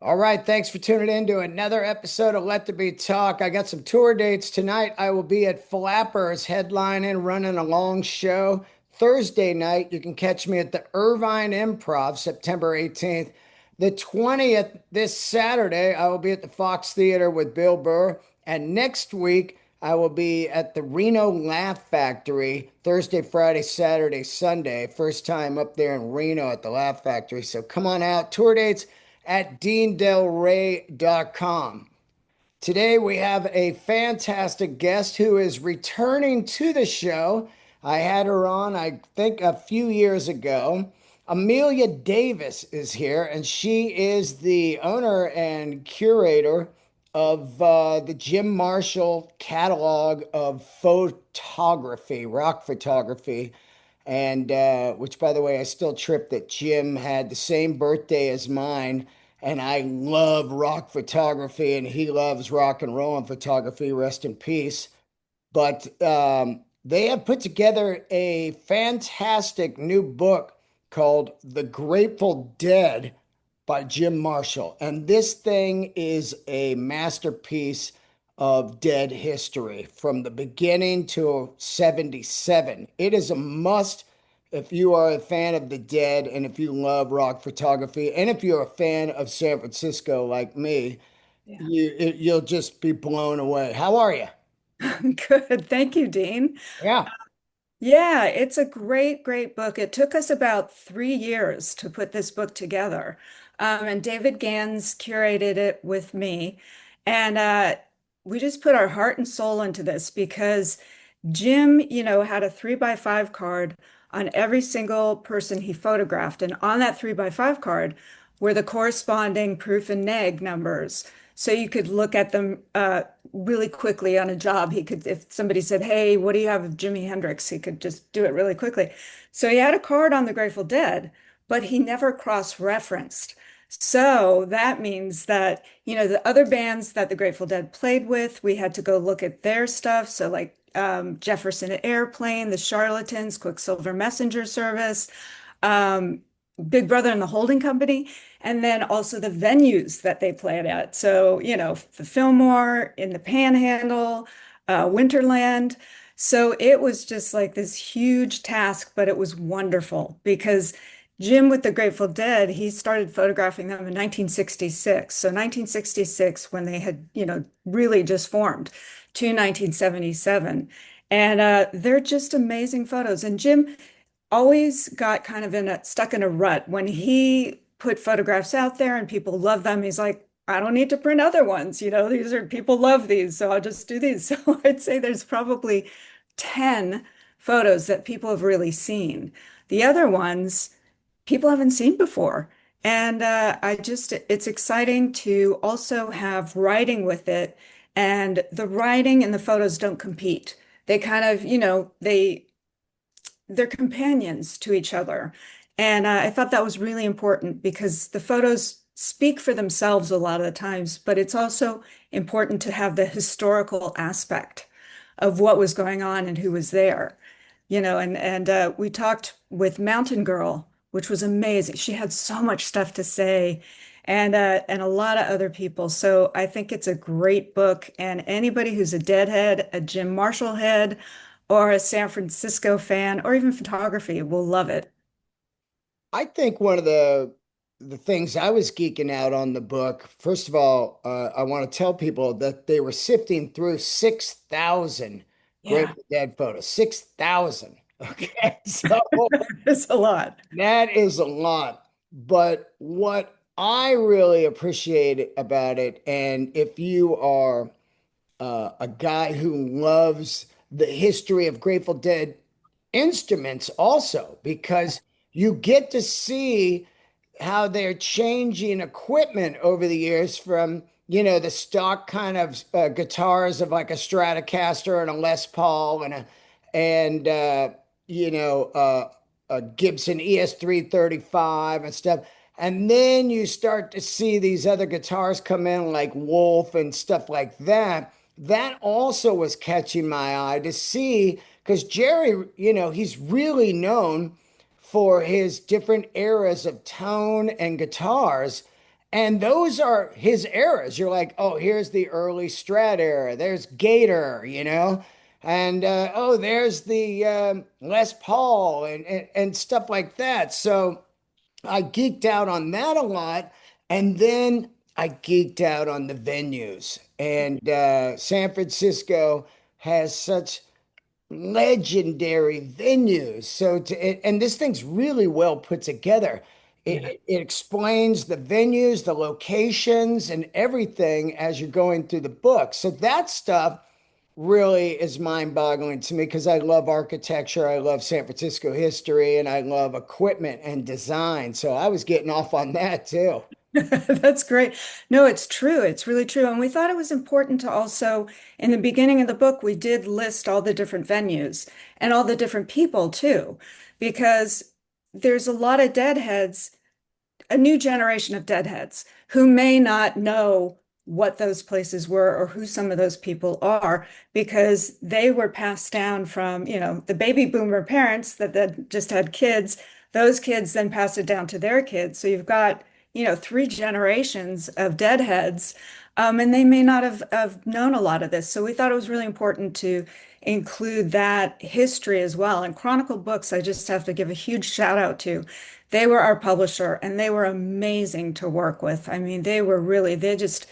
All right, thanks for tuning in to another episode of Let There Be Talk. I got some tour dates tonight. I will be at Flappers headlining, running a long show. Thursday night, you can catch me at the Irvine Improv, September 18th. The 20th, this Saturday, I will be at the Fox Theater with Bill Burr. And next week, I will be at the Reno Laugh Factory, Thursday, Friday, Saturday, Sunday. First time up there in Reno at the Laugh Factory. So come on out. Tour dates at deandelray.com. Today we have a fantastic guest who is returning to the show. I had her on, I think, a few years ago. Amelia Davis is here, and she is the owner and curator of the Jim Marshall catalog of photography, rock photography. And which, by the way, I still trip that Jim had the same birthday as mine. And I love rock photography, and he loves rock and roll and photography. Rest in peace. But they have put together a fantastic new book called The Grateful Dead by Jim Marshall. And this thing is a masterpiece of dead history from the beginning to 77. It is a must if you are a fan of the Dead and if you love rock photography and if you're a fan of San Francisco like me, Yeah. you'll just be blown away. How are you? Good. Thank you, Dean. Yeah. Yeah, it's a great, great book. It took us about 3 years to put this book together. And David Gans curated it with me. And we just put our heart and soul into this because Jim, had a 3x5 card on every single person he photographed. And on that 3x5 card were the corresponding proof and neg numbers. So you could look at them really quickly on a job. He could, if somebody said, "Hey, what do you have of Jimi Hendrix?" He could just do it really quickly. So he had a card on the Grateful Dead, but he never cross-referenced. So that means that, the other bands that the Grateful Dead played with, we had to go look at their stuff. So like Jefferson Airplane, the Charlatans, Quicksilver Messenger Service, um, Big Brother and the Holding Company, and then also the venues that they played at. So, the Fillmore, in the Panhandle, Winterland. So it was just like this huge task, but it was wonderful because Jim with the Grateful Dead, he started photographing them in 1966. So 1966, when they had, really just formed, to 1977. And they're just amazing photos. And Jim always got kind of stuck in a rut when he put photographs out there and people love them. He's like, I don't need to print other ones. These are people love these, so I'll just do these. So I'd say there's probably 10 photos that people have really seen. The other ones people haven't seen before. And it's exciting to also have writing with it. And the writing and the photos don't compete. They kind of, they're companions to each other. And I thought that was really important because the photos speak for themselves a lot of the times, but it's also important to have the historical aspect of what was going on and who was there. And we talked with Mountain Girl, which was amazing. She had so much stuff to say, and a lot of other people. So I think it's a great book, and anybody who's a Deadhead, a Jim Marshall head, or a San Francisco fan, or even photography will love it. I think one of the things I was geeking out on the book, first of all, I want to tell people that they were sifting through 6,000 Yeah, Grateful Dead photos. 6,000. Okay. So it's a lot. that is a lot. But what I really appreciate about it, and if you are a guy who loves the history of Grateful Dead instruments also, because you get to see how they're changing equipment over the years from, the stock kind of guitars of like a Stratocaster and a Les Paul and a Gibson ES-335 and stuff. And then you start to see these other guitars come in like Wolf and stuff like that. That also was catching my eye to see because Jerry, he's really known for his different eras of tone and guitars. And those are his eras. You're like, oh, here's the early Strat era. There's Gator, and oh, there's the Les Paul and stuff like that. So I geeked out on that a lot. And then I geeked out on the venues. And San Francisco has such legendary venues. And this thing's really well put together. Yeah. It explains the venues, the locations, and everything as you're going through the book. So that stuff really is mind-boggling to me because I love architecture, I love San Francisco history, and I love equipment and design. So I was getting off on that too. That's great. No, it's true. It's really true. And we thought it was important to also, in the beginning of the book, we did list all the different venues and all the different people too, because there's a lot of deadheads, a new generation of deadheads who may not know what those places were or who some of those people are because they were passed down from, the baby boomer parents that just had kids. Those kids then passed it down to their kids. So you've got, three generations of deadheads, and they may not have known a lot of this. So we thought it was really important to include that history as well. And Chronicle Books, I just have to give a huge shout out to. They were our publisher and they were amazing to work with. I mean, they just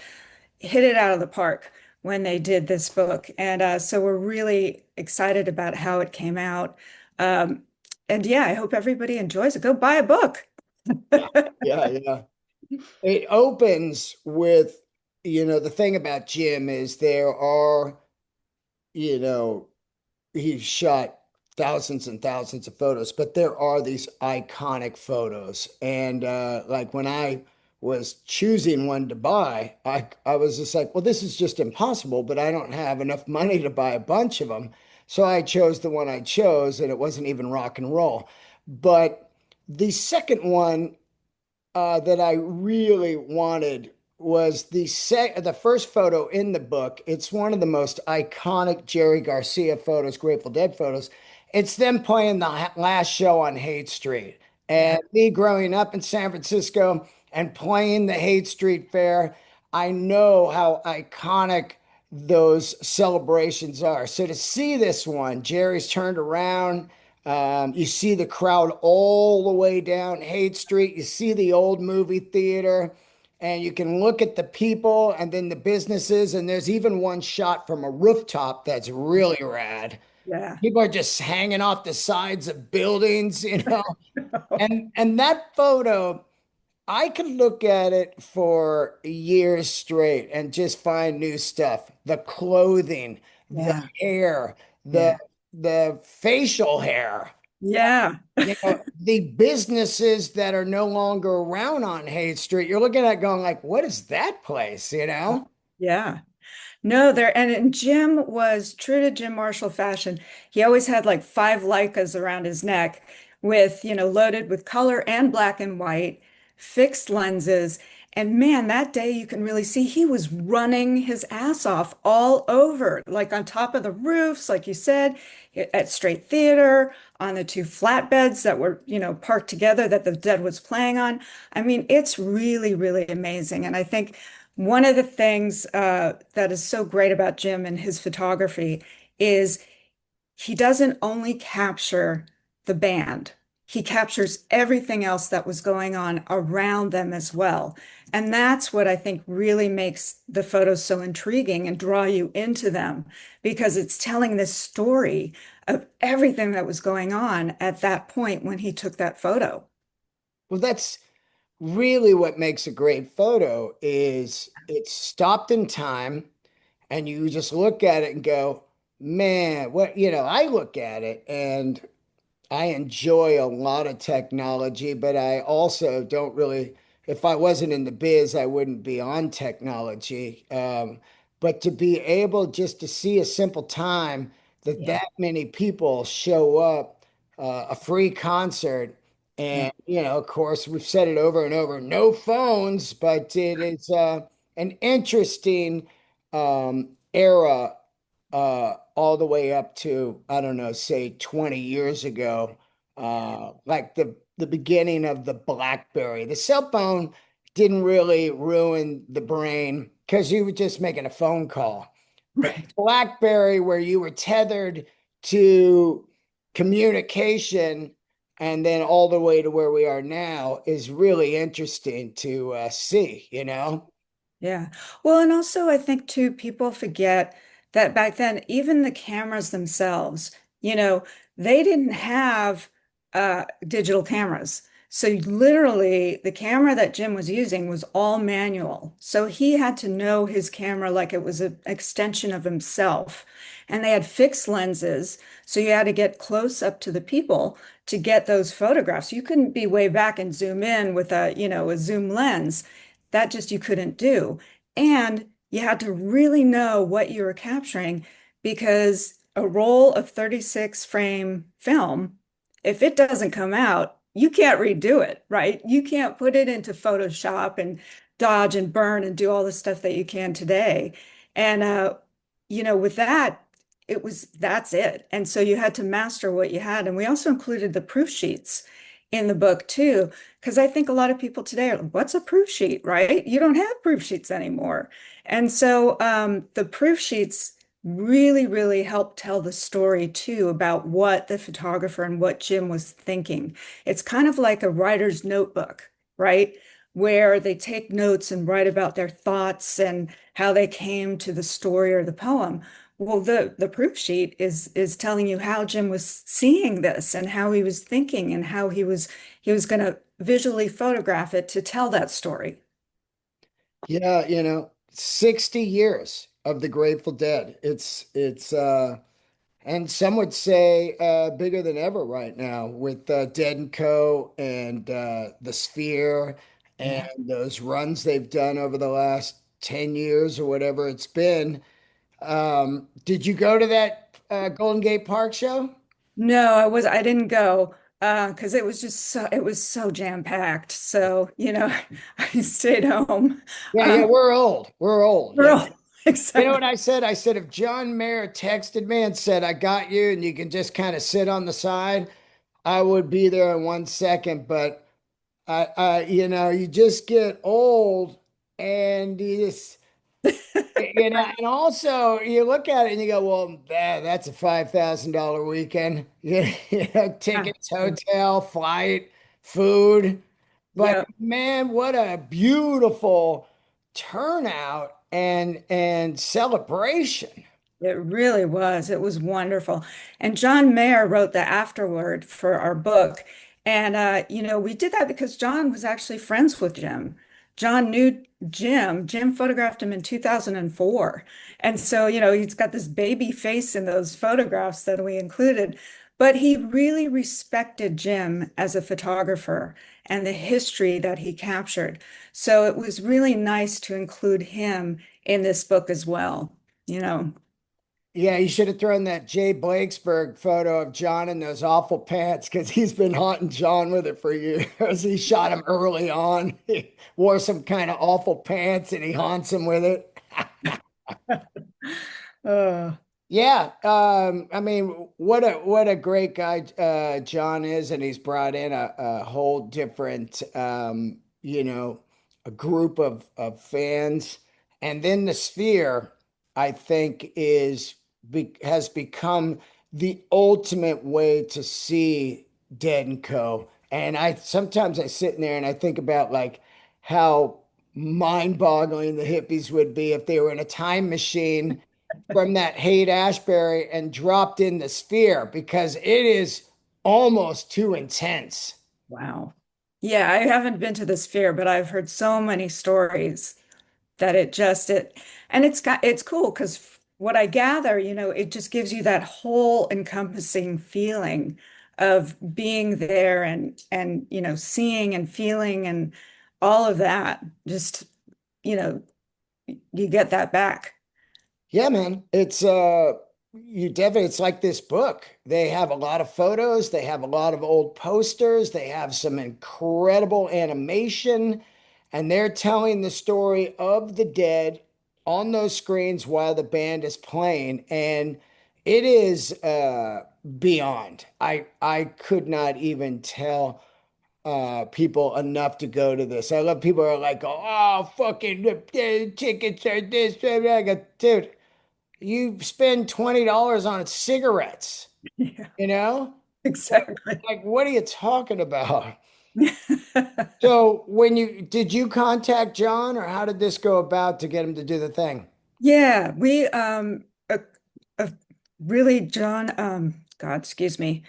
hit it out of the park when they did this book. And so we're really excited about how it came out. Um, and yeah, I hope everybody enjoys it. Go buy a book. Yeah, yeah, yeah. It opens with, the thing about Jim is there are, you know, he shot thousands and thousands of photos, but there are these iconic photos. And like when I was choosing one to buy, I was just like, well, this is just impossible, but I don't have enough money to buy a bunch of them. So I chose the one I chose, and it wasn't even rock and roll. But the second one that I really wanted was the first photo in the book. It's one of the most iconic Jerry Garcia photos, Grateful Dead photos. It's them playing the last show on Haight Street. Yeah, And me growing up in San Francisco and playing the Haight Street Fair, I know how iconic those celebrations are. So to see this one, Jerry's turned around. You see the crowd all the way down Haight Street. You see the old movie theater, and you can look at the people and then the businesses. And there's even one shot from a rooftop that's really rad. yeah. People are just hanging off the sides of buildings. And that photo, I could look at it for years straight and just find new stuff. The clothing, the Yeah, hair, the yeah, the facial hair. yeah, The businesses that are no longer around on Haight Street, you're looking at going like, what is that place? yeah. No, and Jim was true to Jim Marshall fashion. He always had like five Leicas around his neck with, loaded with color and black and white, fixed lenses. And man, that day you can really see he was running his ass off all over, like on top of the roofs, like you said, at Straight Theater, on the two flatbeds that were, parked together that the Dead was playing on. I mean, it's really, really amazing. And I think one of the things that is so great about Jim and his photography is he doesn't only capture the band, he captures everything else that was going on around them as well. And that's what I think really makes the photos so intriguing and draw you into them because it's telling this story of everything that was going on at that point when he took that photo. Well, that's really what makes a great photo is it's stopped in time and you just look at it and go, man, I look at it and I enjoy a lot of technology, but I also don't really, if I wasn't in the biz, I wouldn't be on technology. But to be able just to see a simple time that Yeah, that many people show up, a free concert, yeah, and, of course, we've said it over and over, no phones, but it is an interesting era all the way up to, I don't know, say 20 years ago, like the beginning of the BlackBerry. The cell phone didn't really ruin the brain because you were just making a phone call. But Right. BlackBerry, where you were tethered to communication and then all the way to where we are now, is really interesting to see, you know? Yeah. Well, and also I think too, people forget that back then, even the cameras themselves, you know, they didn't have digital cameras. So literally, the camera that Jim was using was all manual. So he had to know his camera like it was an extension of himself. And they had fixed lenses, so you had to get close up to the people to get those photographs. You couldn't be way back and zoom in with a zoom lens. That just you couldn't do. And you had to really know what you were capturing because a roll of 36 frame film, if it doesn't come out, you can't redo it, right? You can't put it into Photoshop and dodge and burn and do all the stuff that you can today. And with that, that's it. And so you had to master what you had. And we also included the proof sheets in the book too, because I think a lot of people today are like, what's a proof sheet, right? You don't have proof sheets anymore. And so the proof sheets really, really help tell the story too about what the photographer and what Jim was thinking. It's kind of like a writer's notebook, right? Where they take notes and write about their thoughts and how they came to the story or the poem. Well, the proof sheet is telling you how Jim was seeing this and how he was thinking and how he was going to visually photograph it to tell that story. Yeah, 60 years of the Grateful Dead. It's and some would say bigger than ever right now with Dead and Co. and the Sphere and Yeah. those runs they've done over the last 10 years or whatever it's been. Did you go to that Golden Gate Park show? No, I didn't go because it was so jam-packed. So, I stayed home. Yeah, yeah, Um, we're old. We're old. we're Yeah. all You know what exactly. I said? I said, if John Mayer texted me and said, I got you and you can just kind of sit on the side, I would be there in 1 second. But you just get old and and also you look at it and you go, well, that's a $5,000 weekend. Yeah. Tickets, hotel, flight, food. But Yeah. man, what a beautiful turnout and celebration. It really was. It was wonderful. And John Mayer wrote the afterword for our book. And, we did that because John was actually friends with Jim. John knew Jim. Jim photographed him in 2004. And so, he's got this baby face in those photographs that we included. But he really respected Jim as a photographer and the history that he captured. So it was really nice to include him in this book as well, you know. Yeah, you should have thrown that Jay Blakesberg photo of John in those awful pants because he's been haunting John with it for years. He shot him early on. He wore some kind of awful pants and he haunts him with it. Uh, Yeah, I mean, what a great guy John is, and he's brought in a whole different a group of fans, and then the Sphere, I think, has become the ultimate way to see Dead and Co. And I sometimes I sit in there and I think about like how mind-boggling the hippies would be if they were in a time machine from that Haight-Ashbury and dropped in the Sphere because it is almost too intense. wow. Yeah, I haven't been to this fair, but I've heard so many stories that and it's cool because what I gather, it just gives you that whole encompassing feeling of being there and seeing and feeling and all of that. Just, you know, you get that back. Yeah, man. You definitely it's like this book. They have a lot of photos, they have a lot of old posters, they have some incredible animation, and they're telling the story of the dead on those screens while the band is playing. And it is beyond. I could not even tell. people enough to go to this. I love people who are like, oh, fucking tickets are this. I go, dude, you spend $20 on cigarettes, Yeah, you know? exactly. Like, what are you talking about? So when you did you contact John or how did this go about to get him to do the thing? Yeah, we uh, really John God, excuse me.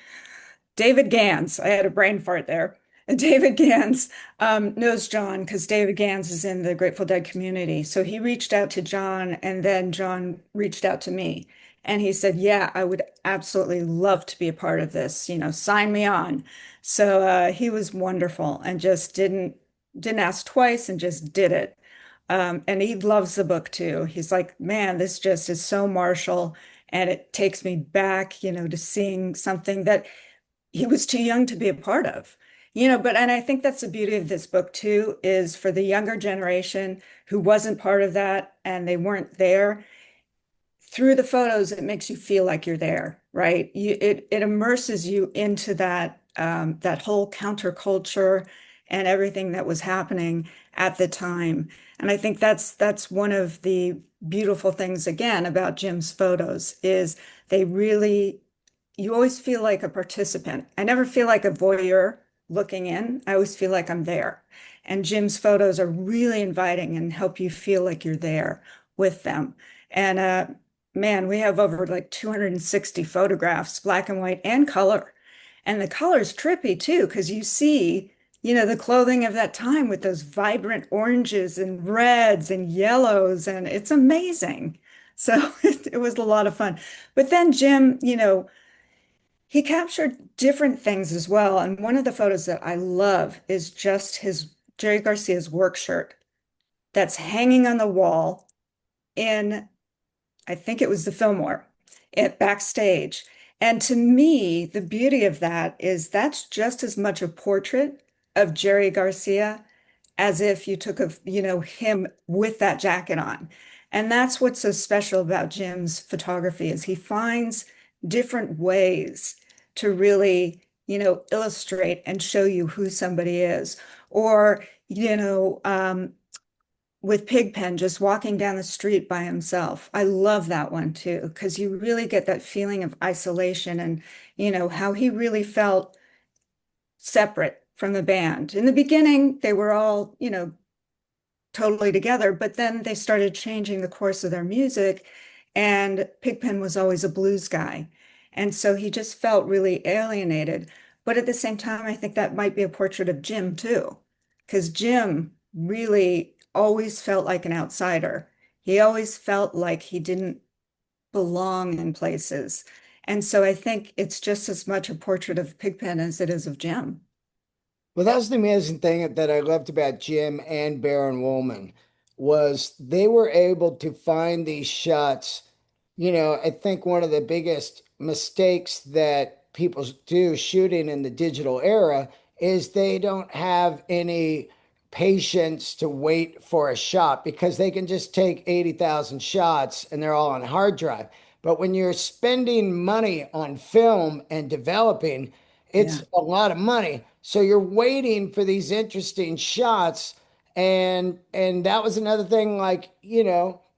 David Gans. I had a brain fart there. And David Gans knows John because David Gans is in the Grateful Dead community. So he reached out to John, and then John reached out to me. And he said, yeah, I would absolutely love to be a part of this. Sign me on. So he was wonderful and just didn't ask twice and just did it. And he loves the book too. He's like, man, this just is so martial. And it takes me back, to seeing something that he was too young to be a part of. And I think that's the beauty of this book too, is for the younger generation who wasn't part of that and they weren't there, through the photos, it makes you feel like you're there, right? It immerses you into that whole counterculture and everything that was happening at the time. And I think that's one of the beautiful things again about Jim's photos is they really you always feel like a participant. I never feel like a voyeur looking in. I always feel like I'm there. And Jim's photos are really inviting and help you feel like you're there with them. And man, we have over like 260 photographs, black and white and color. And the color's trippy too, because you see, the clothing of that time with those vibrant oranges and reds and yellows, and it's amazing. So it was a lot of fun. But then Jim, he captured different things as well. And one of the photos that I love is just his Jerry Garcia's work shirt that's hanging on the wall in, I think it was the Fillmore, at backstage. And to me, the beauty of that is that's just as much a portrait of Jerry Garcia as if you took him with that jacket on. And that's what's so special about Jim's photography is he finds different ways to really, illustrate and show you who somebody is. Or, with Pigpen just walking down the street by himself. I love that one too, because you really get that feeling of isolation and, how he really felt separate from the band. In the beginning, they were all, totally together, but then they started changing the course of their music, and Pigpen was always a blues guy. And so he just felt really alienated. But at the same time, I think that might be a portrait of Jim too, because Jim really always felt like an outsider. He always felt like he didn't belong in places. And so I think it's just as much a portrait of Pigpen as it is of Jim. Well, that's the amazing thing that I loved about Jim and Baron Woolman was they were able to find these shots. I think one of the biggest mistakes that people do shooting in the digital era is they don't have any patience to wait for a shot because they can just take 80,000 shots and they're all on hard drive. But when you're spending money on film and developing, it's Yeah. a lot of money. So you're waiting for these interesting shots. And that was another thing, like,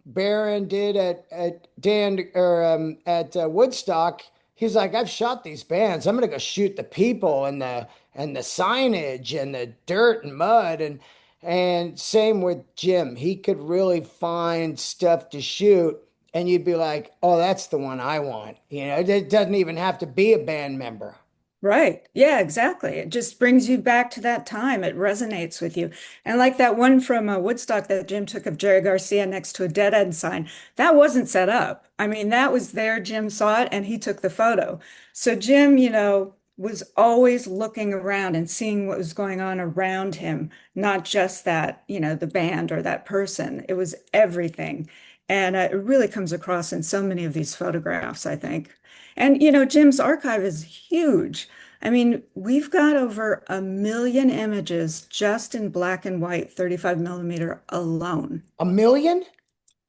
Barron did at Dan or at Woodstock. He's like, I've shot these bands. I'm gonna go shoot the people and the signage and the dirt and mud and same with Jim. He could really find stuff to shoot, and you'd be like, oh, that's the one I want. It doesn't even have to be a band member. Right. Yeah, exactly. It just brings you back to that time. It resonates with you. And like that one from Woodstock that Jim took of Jerry Garcia next to a Deadhead sign, that wasn't set up. I mean, that was there. Jim saw it and he took the photo. So Jim, was always looking around and seeing what was going on around him, not just that, the band or that person. It was everything. And it really comes across in so many of these photographs, I think. And, Jim's archive is huge. I mean, we've got over 1 million images just in black and white, 35 millimeter alone. A million?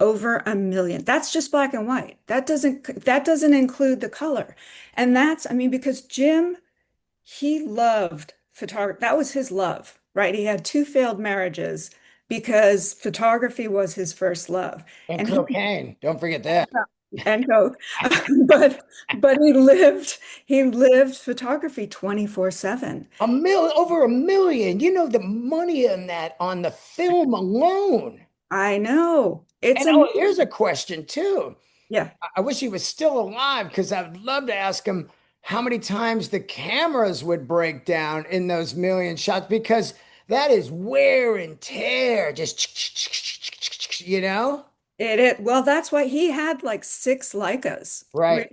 Over 1 million. That's just black and white. That doesn't include the color. And I mean, because Jim, he loved photography. That was his love, right? He had two failed marriages because photography was his first love. And And he cocaine. Don't forget that. and coke. But he lived photography 24/7. Over 1 million. You know the money in that on the film alone. I know. It's And a oh, here's a question too. Yeah. I wish he was still alive because I would love to ask him how many times the cameras would break down in those million shots because that is wear and tear. Just, you know? Well, that's why he had like six Leicas, Right.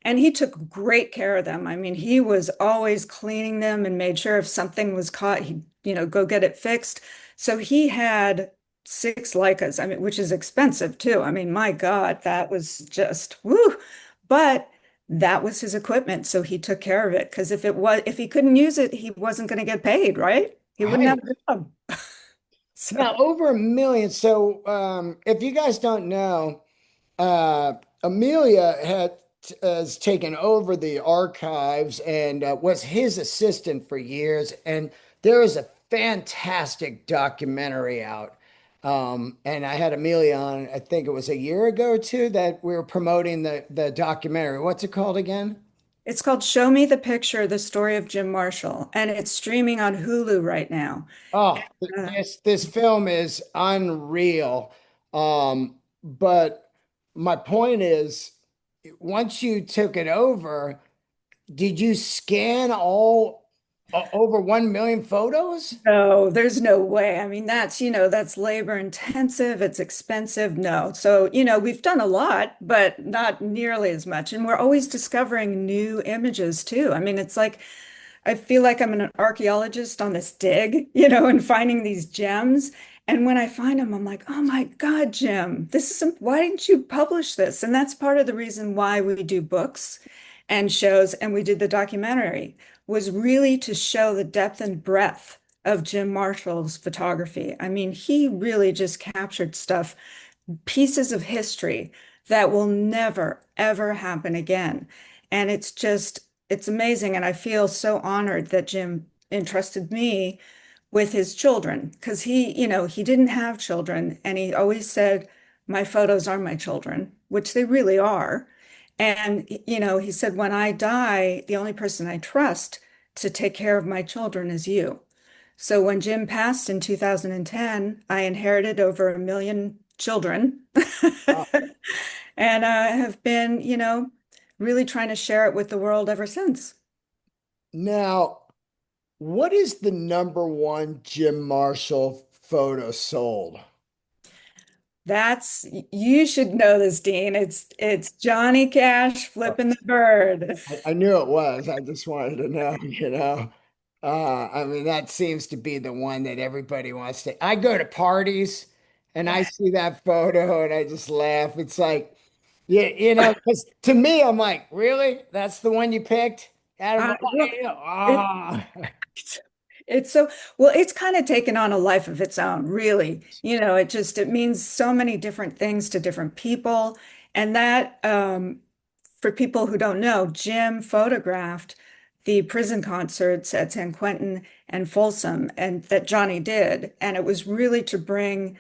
and he took great care of them. I mean, he was always cleaning them and made sure if something was caught, he'd, go get it fixed. So he had six Leicas, I mean, which is expensive too. I mean, my God, that was just woo. But that was his equipment, so he took care of it because if he couldn't use it, he wasn't going to get paid, right? He wouldn't have Right. a job. Now, So over 1 million. So, if you guys don't know, uh, Amelia has taken over the archives and was his assistant for years. And there is a fantastic documentary out. And I had Amelia on, I think it was a year ago or two that we were promoting the documentary. What's it called again? it's called Show Me the Picture, The Story of Jim Marshall, and it's streaming on Hulu right now. Oh, Uh, this film is unreal. But my point is, once you took it over, did you scan all over 1 million photos? no, there's no way. I mean, that's labor intensive, it's expensive. No. So, we've done a lot, but not nearly as much. And we're always discovering new images too. I mean, it's like I feel like I'm an archaeologist on this dig, and finding these gems. And when I find them, I'm like, oh my God, Jim, why didn't you publish this? And that's part of the reason why we do books and shows, and we did the documentary, was really to show the depth and breadth of Jim Marshall's photography. I mean, he really just captured stuff, pieces of history that will never, ever happen again. And it's amazing. And I feel so honored that Jim entrusted me with his children because he didn't have children. And he always said, my photos are my children, which they really are. And, he said, when I die, the only person I trust to take care of my children is you. So when Jim passed in 2010, I inherited over 1 million children Uh, and have been, really trying to share it with the world ever since. Now, what is the number one Jim Marshall photo sold? You should know this, Dean. It's Johnny Cash flipping the bird. I knew it was. I just wanted to know, you know. I mean, that seems to be the one that everybody wants to. I go to parties and I Yeah. see that photo and I just laugh. It's like, yeah, because to me, I'm like, really? That's the one you picked out of all, Well, it, ah. it's it's kind of taken on a life of its own, really. It means so many different things to different people. And that, for people who don't know, Jim photographed the prison concerts at San Quentin and Folsom, and that Johnny did. And it was really to bring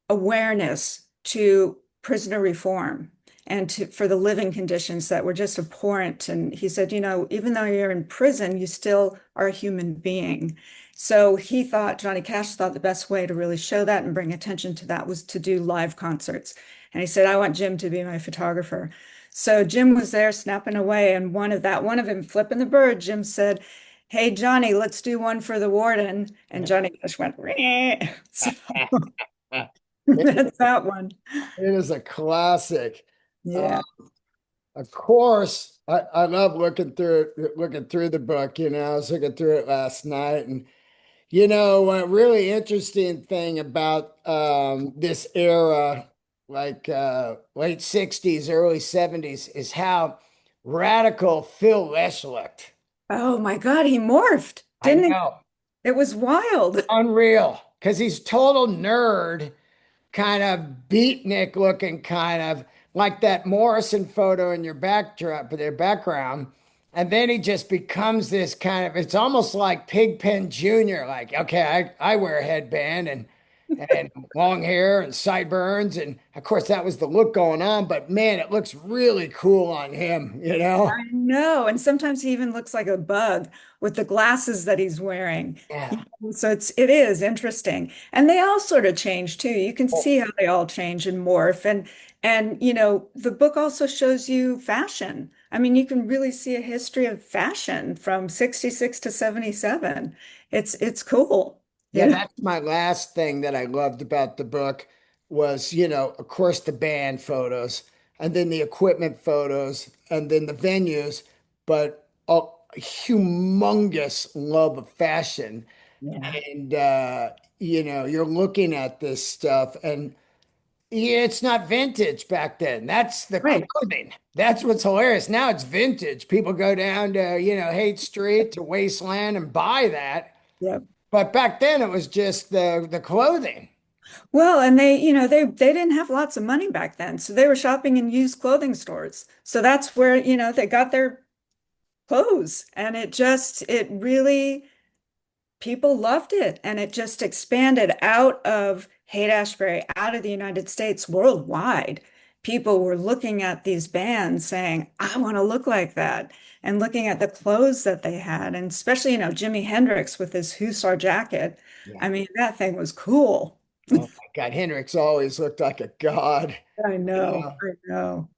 awareness to prisoner reform and for the living conditions that were just abhorrent. And he said, even though you're in prison, you still are a human being. So Johnny Cash thought the best way to really show that and bring attention to that was to do live concerts. And he said, I want Jim to be my photographer. So Jim was there snapping away, and one of him flipping the bird, Jim said, hey, Johnny, let's do one for the warden. And Johnny Cash went, "Reh." So It that's that one. is a classic. Uh, Yeah. of course, I love looking through the book. I was looking through it last night, and a really interesting thing about this era, like late 60s, early 70s, is how radical Phil Lesh looked. Oh my God, he morphed, I didn't he? know. It was wild. Unreal. Because he's total nerd, kind of beatnik looking, kind of like that Morrison photo in your backdrop, their background. And then he just becomes this kind of, it's almost like Pigpen Jr. Like, okay, I wear a headband and long hair and sideburns. And of course, that was the look going on. But man, it looks really cool on him, you know? I know. And sometimes he even looks like a bug with the glasses that he's wearing. Yeah. So it is interesting. And they all sort of change too. You can Oh, see how they all change and morph. And the book also shows you fashion. I mean, you can really see a history of fashion from 66 to 77. It's cool. yeah, You know? that's my last thing that I loved about the book was, of course, the band photos and then the equipment photos and then the venues, but a humongous love of fashion. Yeah. And you're looking at this stuff and yeah, it's not vintage back then. That's the Right. clothing. That's what's hilarious. Now it's vintage. People go down to, Haight Street to Wasteland and buy that. Yeah. But back then it was just the clothing. Well, and they didn't have lots of money back then, so they were shopping in used clothing stores. So that's where, they got their clothes, and it really people loved it, and it just expanded out of Haight-Ashbury, out of the United States, worldwide. People were looking at these bands saying, I want to look like that, and looking at the clothes that they had, and especially, Jimi Hendrix with his hussar jacket. Yeah. I mean, that thing was cool. Oh my God, Hendrix always looked like a god. I know, Yeah. I know.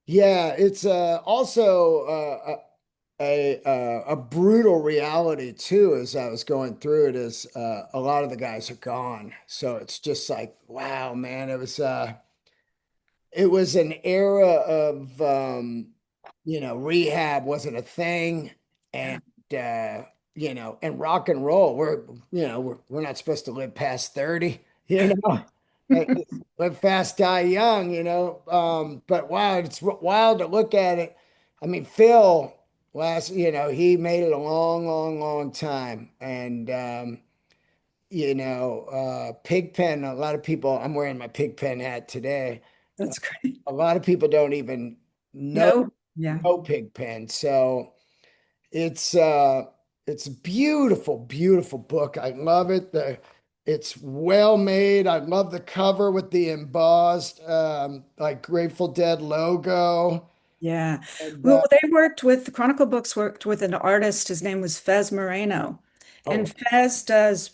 Yeah, it's also a brutal reality too. As I was going through it, is a lot of the guys are gone, so it's just like, wow, man, it was an era of rehab wasn't a thing, Yeah, and and rock and roll. We're not supposed to live past 30, you know. Live fast, die young, but wow, it's wild to look at it. I mean, Phil he made it a long, long, long time. And Pigpen, a lot of people, I'm wearing my Pigpen hat today. that's great. A lot of people don't even know No, yeah, Pigpen. So it's uh it's a beautiful, beautiful book. I love it. It's well made. I love the cover with the embossed like Grateful Dead logo. yeah. And Well, the Chronicle Books worked with an artist. His name was Fez Moreno. oh And Fez does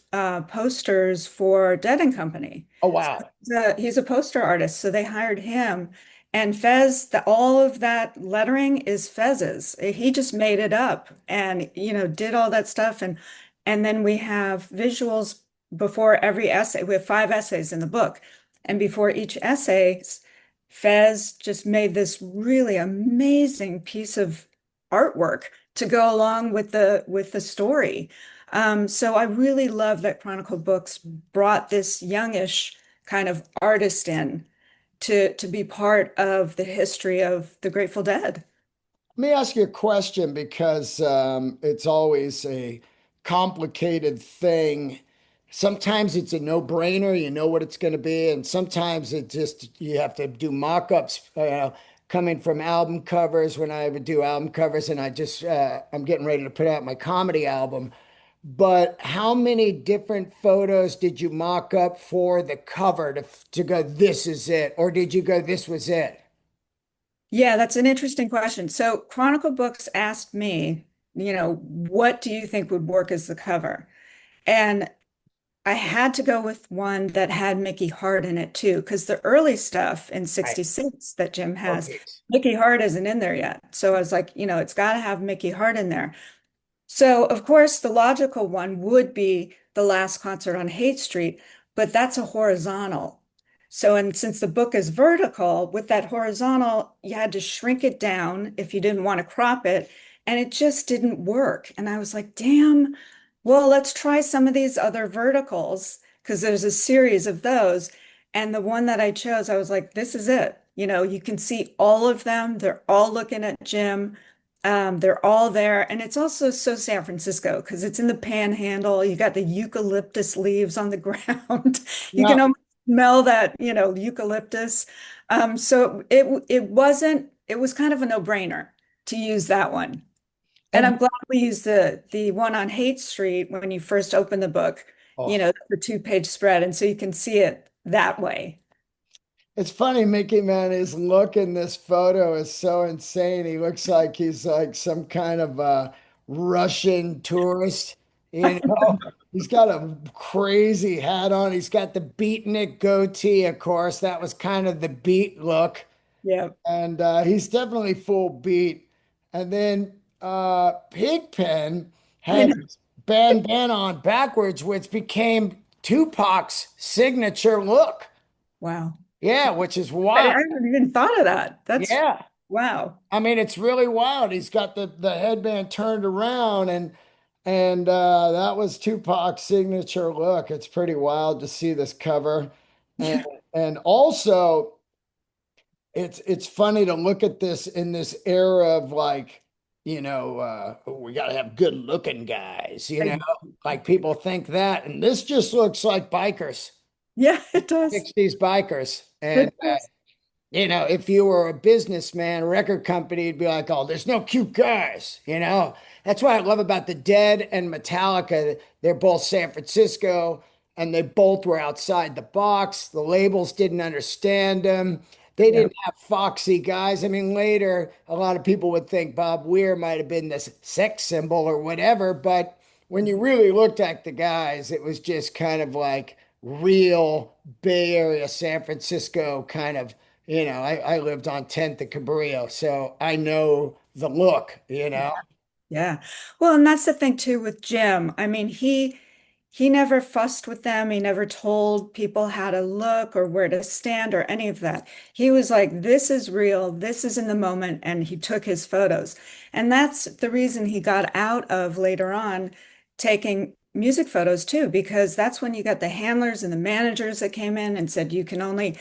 posters for Dead and Company. oh So wow. he's a poster artist. So they hired him. And Fez, all of that lettering is Fez's. He just made it up and, did all that stuff. And then we have visuals before every essay. We have 5 essays in the book. And before each essay, Fez just made this really amazing piece of artwork to go along with the story. So I really love that Chronicle Books brought this youngish kind of artist in to be part of the history of the Grateful Dead. Let me ask you a question because it's always a complicated thing. Sometimes it's a no-brainer, you know what it's going to be, and sometimes you have to do mock-ups. Coming from album covers, when I would do album covers, and I'm getting ready to put out my comedy album. But how many different photos did you mock up for the cover to go, this is it, or did you go, this was it? Yeah, that's an interesting question. So Chronicle Books asked me, what do you think would work as the cover? And I had to go with one that had Mickey Hart in it too, because the early stuff in Right. 66 that Jim has, Okay. Mickey Hart isn't in there yet. So I was like, it's got to have Mickey Hart in there. So, of course, the logical one would be the last concert on Haight Street, but that's a horizontal. So, and since the book is vertical, with that horizontal, you had to shrink it down if you didn't want to crop it, and it just didn't work. And I was like, damn, well, let's try some of these other verticals because there's a series of those. And the one that I chose, I was like, this is it. You can see all of them. They're all looking at Jim. They're all there. And it's also so San Francisco because it's in the panhandle. You got the eucalyptus leaves on the ground. You can Now, almost smell that, eucalyptus. So it was kind of a no-brainer to use that one. And And I'm glad we used the one on Hate Street when you first open the book, oh, the two-page spread, and so you can see it that way. it's funny, Mickey Man, his look in this photo is so insane. He looks like he's like some kind of Russian tourist, you know. He's got a crazy hat on. He's got the beatnik goatee, of course. That was kind of the beat look. Yeah. And he's definitely full beat. And then Pigpen I had know. his bandana on backwards, which became Tupac's signature look. Wow. Yeah, which is I wild. haven't even thought of that. That's Yeah. wow. I mean, it's really wild. He's got the headband turned around and that was Tupac's signature look. It's pretty wild to see this cover. And Yeah. and also it's funny to look at this in this era of like, we got to have good looking guys, like people think that. And this just looks like bikers, Yeah, it does. 60s bikers. And It does. if you were a businessman, a record company, would be like, oh, there's no cute guys. That's what I love about the Dead and Metallica. They're both San Francisco and they both were outside the box. The labels didn't understand them. They Yeah. didn't have foxy guys. I mean, later, a lot of people would think Bob Weir might have been this sex symbol or whatever. But when you really looked at the guys, it was just kind of like real Bay Area, San Francisco kind of. I lived on 10th and Cabrillo, so I know the look. Yeah. Well, and that's the thing too with Jim. I mean, he never fussed with them. He never told people how to look or where to stand or any of that. He was like, this is real, this is in the moment, and he took his photos. And that's the reason he got out of later on taking music photos too, because that's when you got the handlers and the managers that came in and said, you can only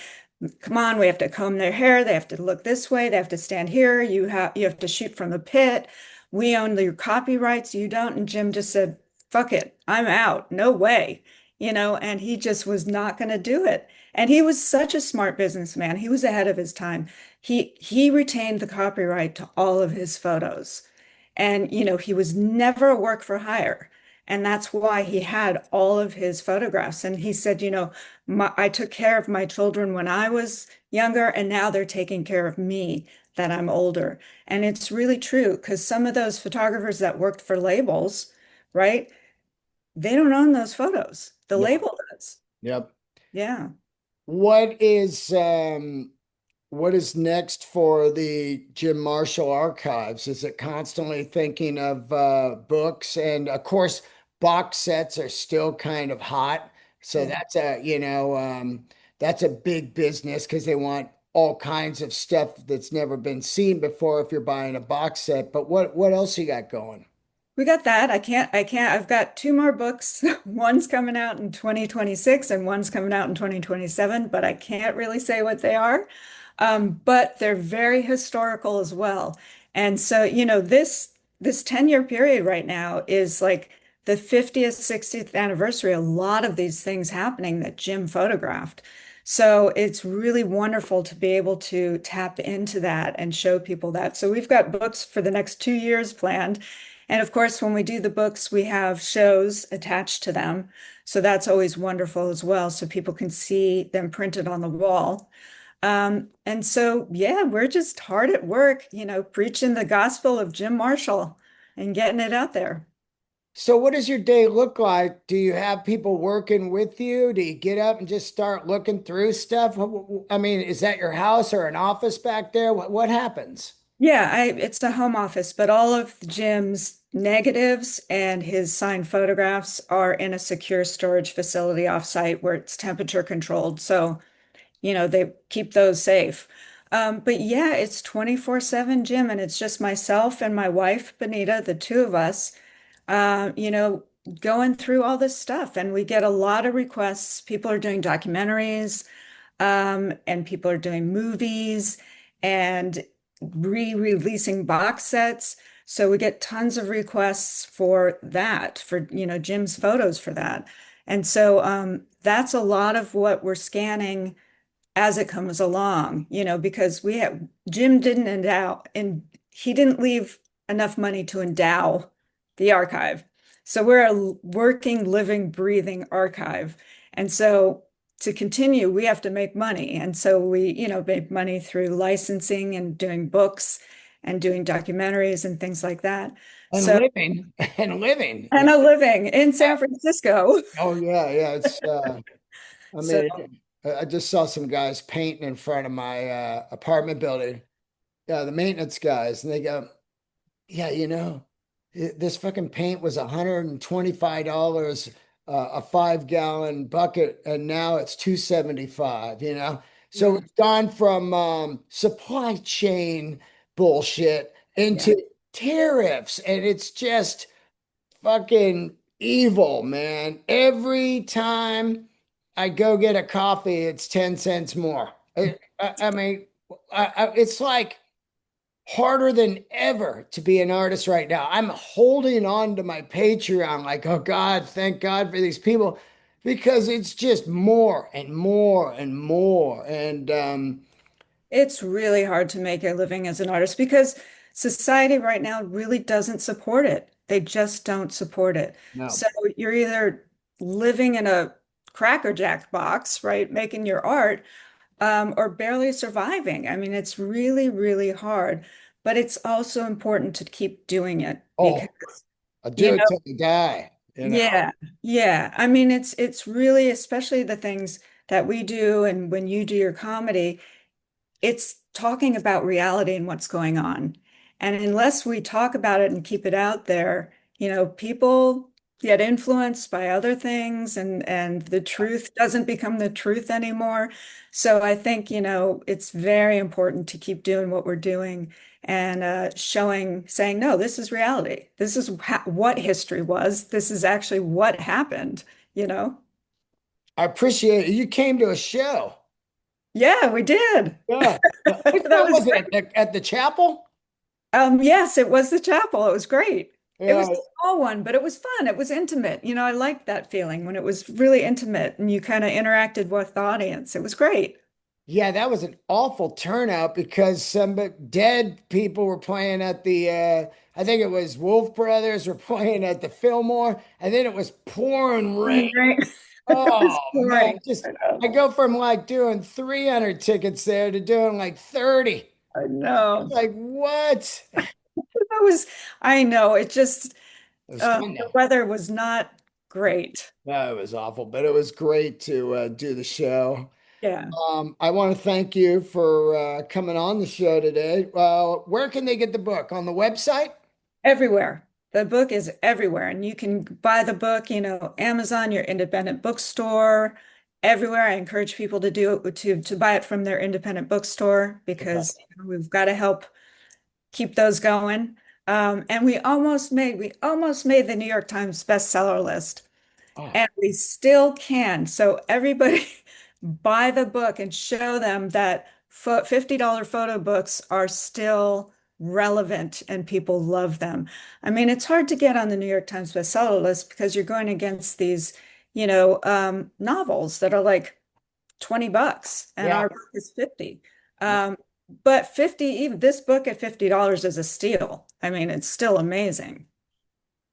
come on, we have to comb their hair, they have to look this way, they have to stand here, you have to shoot from the pit. We own your copyrights, you don't. And Jim just said, fuck it, I'm out. No way. And he just was not going to do it. And he was such a smart businessman. He was ahead of his time. He retained the copyright to all of his photos. And he was never a work for hire. And that's why he had all of his photographs. And he said, I took care of my children when I was younger, and now they're taking care of me that I'm older. And it's really true because some of those photographers that worked for labels, right? They don't own those photos. The Yeah. label does. Yep. Yeah. What is what is next for the Jim Marshall Archives? Is it constantly thinking of books? And of course, box sets are still kind of hot. So Yeah. that's a big business because they want all kinds of stuff that's never been seen before if you're buying a box set. But what else you got going? We got that. I've got two more books. One's coming out in 2026 and one's coming out in 2027, but I can't really say what they are. But they're very historical as well. And so, this 10-year period right now is like the 50th, 60th anniversary. A lot of these things happening that Jim photographed. So it's really wonderful to be able to tap into that and show people that. So we've got books for the next 2 years planned. And of course, when we do the books, we have shows attached to them. So that's always wonderful as well. So people can see them printed on the wall. And so, yeah, we're just hard at work, preaching the gospel of Jim Marshall and getting it out there. So what does your day look like? Do you have people working with you? Do you get up and just start looking through stuff? I mean, is that your house or an office back there? What happens? Yeah, it's a home office, but all of Jim's negatives and his signed photographs are in a secure storage facility offsite where it's temperature controlled. So, they keep those safe. But yeah, it's 24/7, Jim, and it's just myself and my wife, Benita, the two of us, uh, you know, going through all this stuff. And we get a lot of requests. People are doing documentaries, and people are doing movies and re-releasing box sets. So we get tons of requests for that, for, Jim's photos for that. And so that's a lot of what we're scanning as it comes along, because Jim didn't endow and he didn't leave enough money to endow the archive. So we're a working, living, breathing archive. And so to continue, we have to make money. And so we, make money through licensing and doing books and doing documentaries and things like that. And So, living and living. and a living in San Francisco. Oh yeah, yeah. It's I So mean, I just saw some guys painting in front of my apartment building. Yeah, the maintenance guys, and they go, "Yeah, this fucking paint was $125 a 5 gallon bucket, and now it's 275. So yeah, it's gone from supply chain bullshit yeah. into tariffs, and it's just fucking evil, man. Every time I go get a coffee, it's 10 cents more. I mean, it's like harder than ever to be an artist right now. I'm holding on to my Patreon, like, oh God, thank God for these people, because it's just more and more and more. And It's really hard to make a living as an artist because society right now really doesn't support it. They just don't support it. no. So you're either living in a Cracker Jack box, right, making your art, or barely surviving. I mean, it's really, really hard, but it's also important to keep doing it because, Oh, I you do it know, till I die. yeah, yeah. I mean, it's really, especially the things that we do and when you do your comedy, it's talking about reality and what's going on. And unless we talk about it and keep it out there, people get influenced by other things and the truth doesn't become the truth anymore. So I think, it's very important to keep doing what we're doing and saying, no, this is reality. This is what history was. This is actually what happened, you know? I appreciate it. You came to a show. Yeah, we did. Yeah. Which That one was was it? great. At the chapel? Yes, it was the chapel. It was great. It was Yeah. a small one, but it was fun. It was intimate. I liked that feeling when it was really intimate and you kind of interacted with the audience. It was great. Yeah, that was an awful turnout because some dead people were playing at the I think it was Wolf Brothers were playing at the Fillmore, and then it was pouring rain. Right. It Oh was man, boring. just I know. I go from like doing 300 tickets there to doing like 30. I know. Like what? That was, I know. It just, It was fun the though. weather was not great. No, it was awful, but it was great to do the show. Yeah. I want to thank you for coming on the show today. Where can they get the book? On the website? Everywhere. The book is everywhere. And you can buy the book, Amazon, your independent bookstore, everywhere. I encourage people to do it to buy it from their independent bookstore Okay. because we've got to help keep those going. And we almost made the New York Times bestseller list. Oh, And we still can. So everybody buy the book and show them that $50 photo books are still relevant and people love them. I mean, it's hard to get on the New York Times bestseller list because you're going against these, novels that are like $20 and yeah. our book is 50. But 50, even this book at $50 is a steal. I mean, it's still amazing.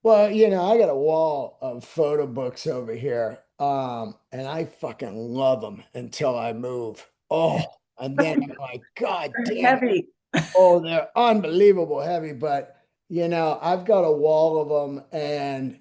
Well, I got a wall of photo books over here, and I fucking love them until I move. Oh, and then I'm like, God damn it. Heavy. Oh, they're unbelievable heavy, but I've got a wall of them, and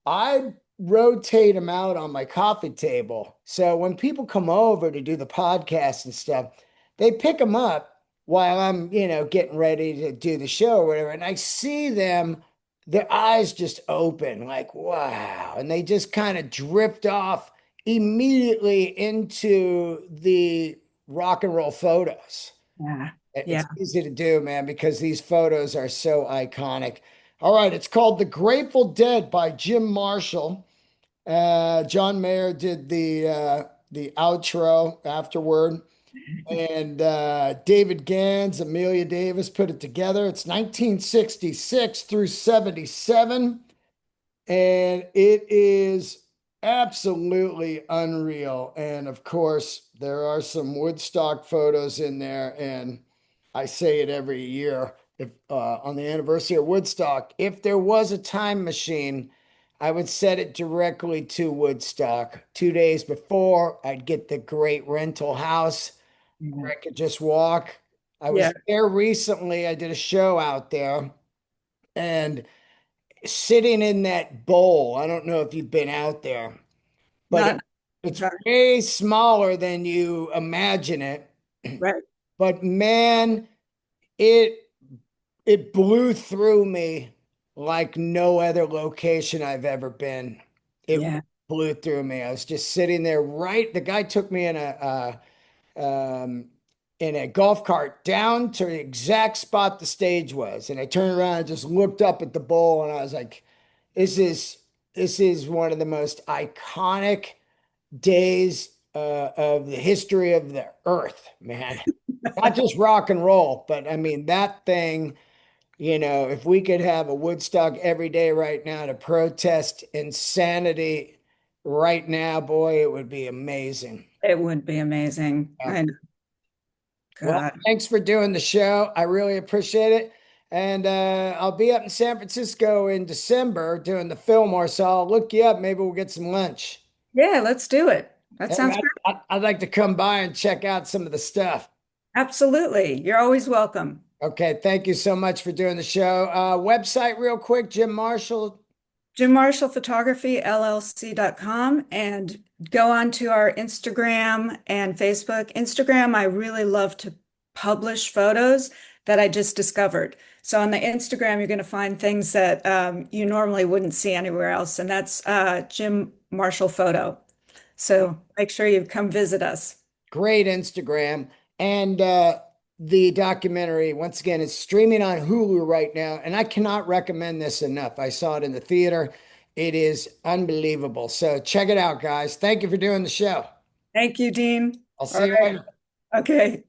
I rotate them out on my coffee table. So when people come over to do the podcast and stuff, they pick them up while I'm, getting ready to do the show or whatever. And I see them, their eyes just open, like, wow. And they just kind of drift off immediately into the rock and roll photos. Yeah. Yeah. It's easy to do, man, because these photos are so iconic. All right, it's called The Grateful Dead by Jim Marshall. John Mayer did the outro afterward, and David Gans, Amelia Davis put it together. It's 1966 through 77, and it is absolutely unreal. And of course, there are some Woodstock photos in there, and I say it every year. if on the anniversary of Woodstock. If there was a time machine, I would set it directly to Woodstock. 2 days before, I'd get the great rental house Yeah. where I could just walk. I Yeah. was there recently. I did a show out there and sitting in that bowl. I don't know if you've been out there, but Not, it's not way smaller than you imagine it. right. But man, it it blew through me like no other location I've ever been. It Yeah. blew through me. I was just sitting there right. The guy took me in a golf cart down to the exact spot the stage was, and I turned around and just looked up at the bowl, and I was like, "This is this is one of the most iconic days of the history of the earth, man. Not just rock and roll, but I mean that thing." If we could have a Woodstock every day right now to protest insanity right now, boy, it would be amazing. It would be amazing. Yeah. And Well, God. thanks for doing the show. I really appreciate it. And I'll be up in San Francisco in December doing the Fillmore, so I'll look you up. Maybe we'll get some lunch. Yeah, let's do it. That And sounds great. I'd like to come by and check out some of the stuff. Absolutely. You're always welcome. Okay, thank you so much for doing the show. Website, real quick, Jim Marshall. Jim Marshall Photography LLC.com, and go on to our Instagram and Facebook. Instagram, I really love to publish photos that I just discovered. So on the Instagram, you're going to find things that you normally wouldn't see anywhere else. And that's Jim Marshall Photo. So make sure you come visit us. Great Instagram. And the documentary, once again, is streaming on Hulu right now. And I cannot recommend this enough. I saw it in the theater. It is unbelievable. So check it out, guys. Thank you for doing the show. Thank you, Dean. I'll All see you right. later. Okay.